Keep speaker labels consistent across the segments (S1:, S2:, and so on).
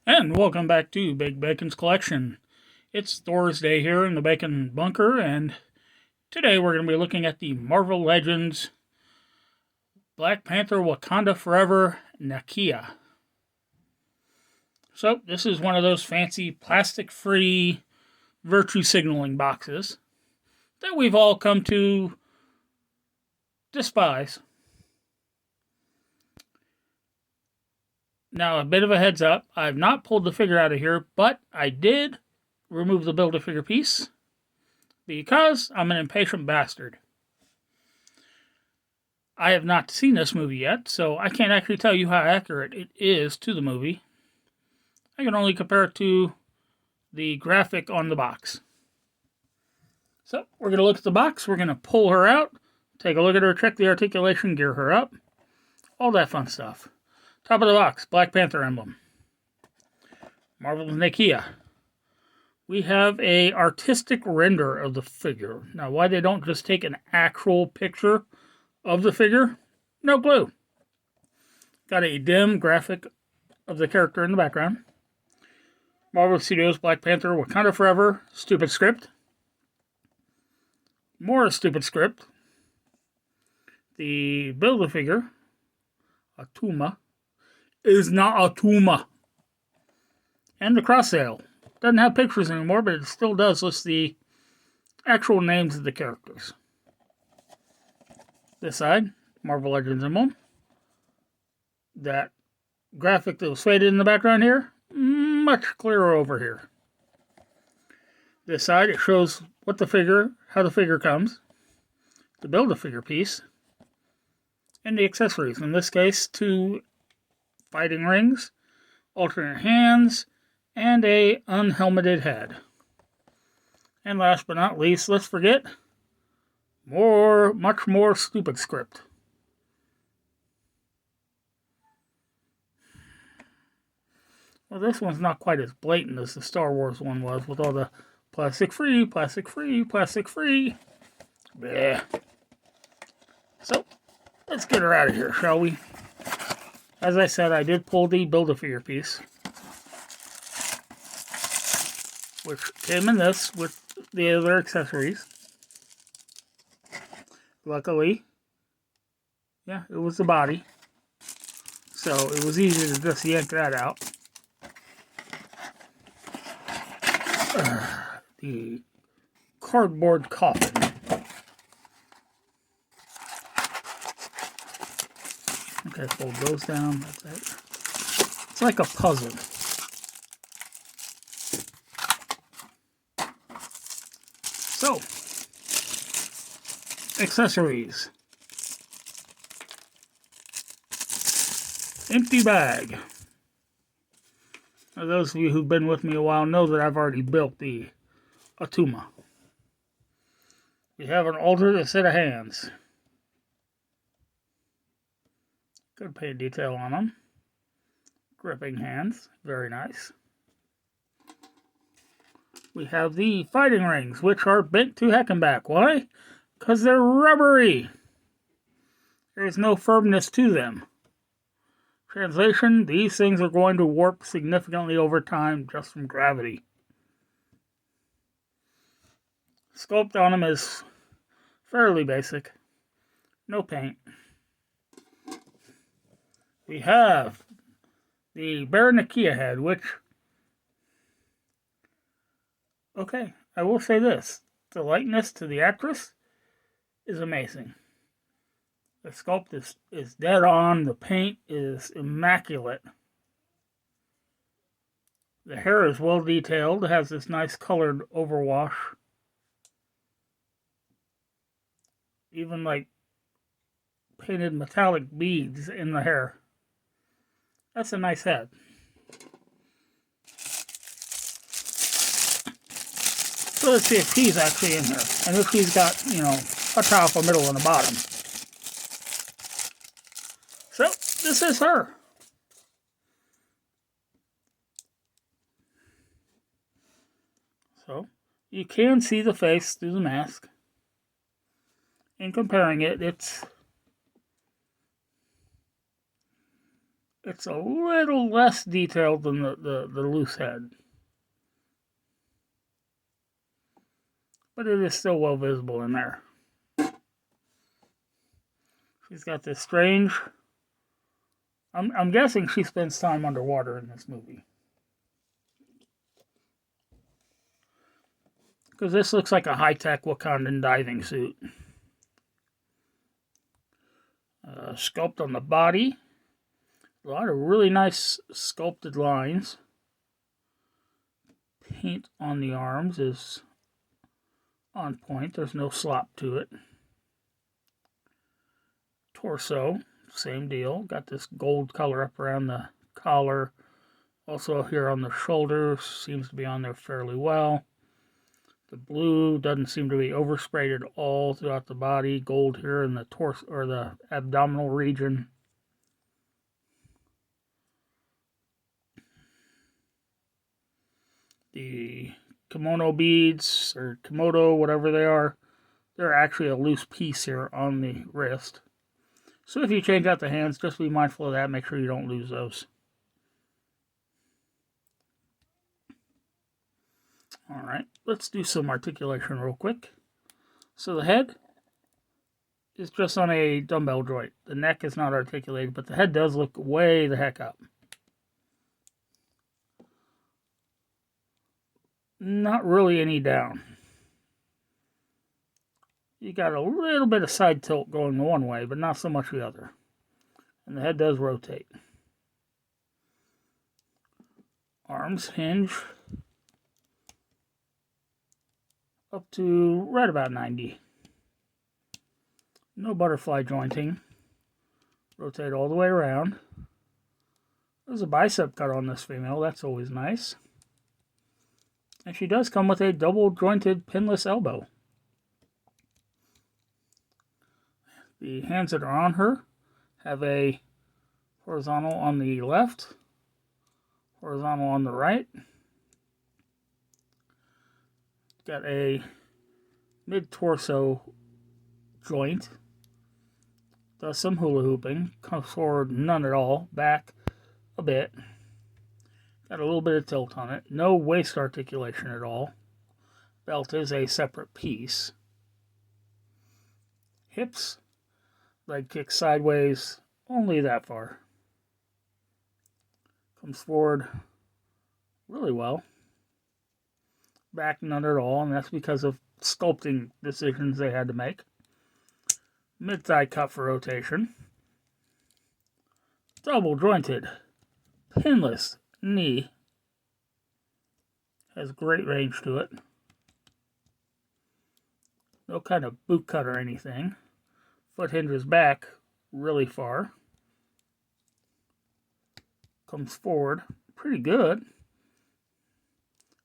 S1: And welcome back to Big Bacon's Collection. It's Thursday here in the Bacon Bunker, and today we're going to be looking at the Marvel Legends Black Panther Wakanda Forever Nakia. So, this is one of those fancy plastic-free virtue signaling boxes that we've all come to despise. Now, a bit of a heads up, I've not pulled the figure out of here, but I did remove the Build-A-Figure piece because I'm an impatient bastard. I have not seen this movie yet, so I can't actually tell you how accurate it is to the movie. I can only compare it to the graphic on the box. So, we're going to look at the box, we're going to pull her out, take a look at her, check the articulation, gear her up, all that fun stuff. Top of the box, Black Panther emblem. Marvel's Nakia. We have a artistic render of the figure. Now, why they don't just take an actual picture of the figure, no clue. Got a dim graphic of the character in the background. Marvel Studios Black Panther Wakanda Forever, stupid script. More stupid script. The Build-A-Figure, Atuma, is not Atuma. And the cross sale. Doesn't have pictures anymore, but it still does list the actual names of the characters. This side, Marvel Legends emblem. That graphic that was faded in the background here, much clearer over here. This side, it shows what the figure, how the figure comes, the Build-A-Figure piece, and the accessories. In this case, 2 fighting rings, alternate hands, and a unhelmeted head. And last but not least, let's forget much more stupid script. Well, this one's not quite as blatant as the Star Wars one was, with all the plastic free, plastic free, plastic free. Bleh. So, let's get her out of here, shall we? As I said, I did pull the Build-A-Figure piece, which came in this with the other accessories. Luckily, yeah, it was the body, so it was easy to just yank that out. The cardboard coffin. Okay, fold those down. That's it. It's like a puzzle. So, accessories. Empty bag. Now, those of you who've been with me a while know that I've already built the Atuma. We have an alternate set of hands. Good paint detail on them. Gripping hands. Very nice. We have the fighting rings, which are bent to heck and back. Why? Because they're rubbery. There's no firmness to them. Translation, these things are going to warp significantly over time just from gravity. Sculpt on them is fairly basic. No paint. We have the Bare Nakia head, which, okay, I will say this. The likeness to the actress is amazing. The sculpt is dead on. The paint is immaculate. The hair is well detailed. It has this nice colored overwash. Even like painted metallic beads in the hair. That's a nice head. So let's see if she's actually in here. And if she's got, a top, a middle, and a bottom. So, this is her. So, you can see the face through the mask. In comparing it, it's It's a little less detailed than the loose head. But it is still well visible in there. She's got this strange... I'm guessing she spends time underwater in this movie. Because this looks like a high-tech Wakandan diving suit. Sculpt on the body. A lot of really nice sculpted lines. Paint on the arms is on point. There's no slop to it. Torso, same deal. Got this gold color up around the collar. Also here on the shoulders, seems to be on there fairly well. The blue doesn't seem to be oversprayed at all throughout the body. Gold here in the torso or the abdominal region. The kimono beads or kimono, whatever they are, they're actually a loose piece here on the wrist. So if you change out the hands, just be mindful of that. Make sure you don't lose those. Alright, let's do some articulation real quick. So the head is just on a dumbbell joint. The neck is not articulated, but the head does look way the heck up. Not really any down. You got a little bit of side tilt going one way, but not so much the other. And the head does rotate. Arms hinge up to right about 90. No butterfly jointing. Rotate all the way around. There's a bicep cut on this female. That's always nice. And she does come with a double jointed pinless elbow. The hands that are on her have a horizontal on the left, horizontal on the right. Got a mid-torso joint. Does some hula hooping. Comes forward none at all. Back a bit. Got a little bit of tilt on it. No waist articulation at all. Belt is a separate piece. Hips. Leg kick sideways. Only that far. Comes forward really well. Back none at all, and that's because of sculpting decisions they had to make. Mid-thigh cut for rotation. Double jointed. Pinless knee. Has great range to it. No kind of boot cut or anything. Foot hinges back really far. Comes forward pretty good.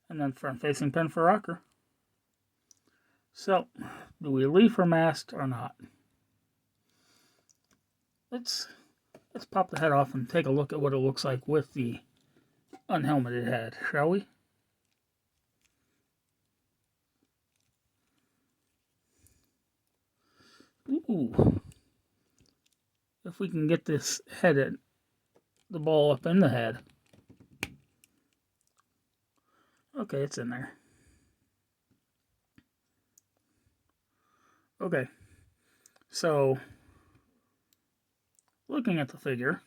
S1: And then front facing pin for rocker. So, do we leave her masked or not? Let's pop the head off and take a look at what it looks like with the unhelmeted head, shall we? Ooh. If we can get this head, the ball up in the head. Okay, it's in there. Okay, so looking at the figure,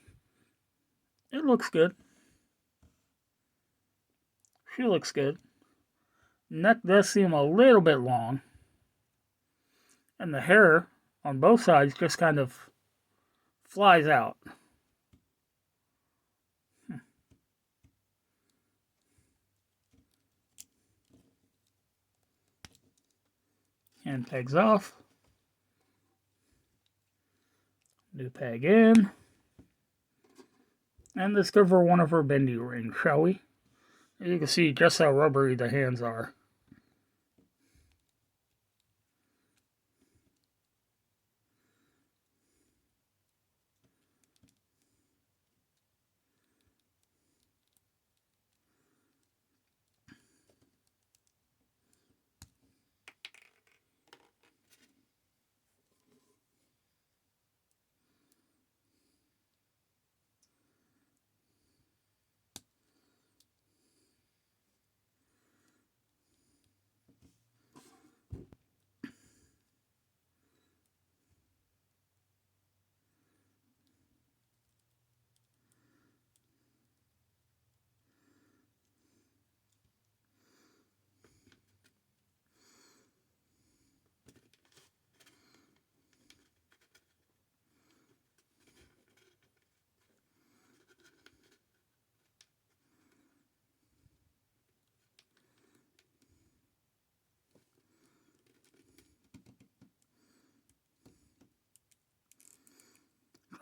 S1: it looks good. She looks good. Neck does seem a little bit long. And the hair on both sides just kind of flies out. Hand pegs off. New peg in. And let's go for one of her bendy rings, shall we? You can see just how rubbery the hands are.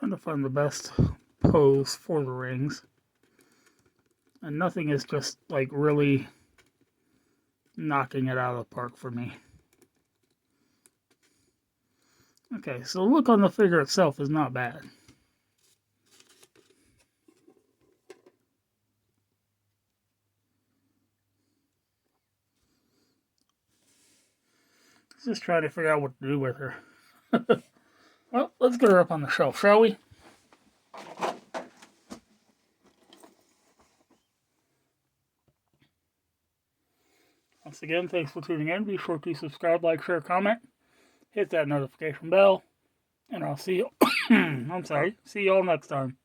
S1: Trying to find the best pose for the rings. And nothing is just like really knocking it out of the park for me. Okay, so the look on the figure itself is not bad. Just trying to figure out what to do with her. Well, let's get her up on the shelf, shall we? Once again, thanks for tuning in. Be sure to subscribe, like, share, comment. Hit that notification bell. And I'll see you... I'm sorry. See you all next time.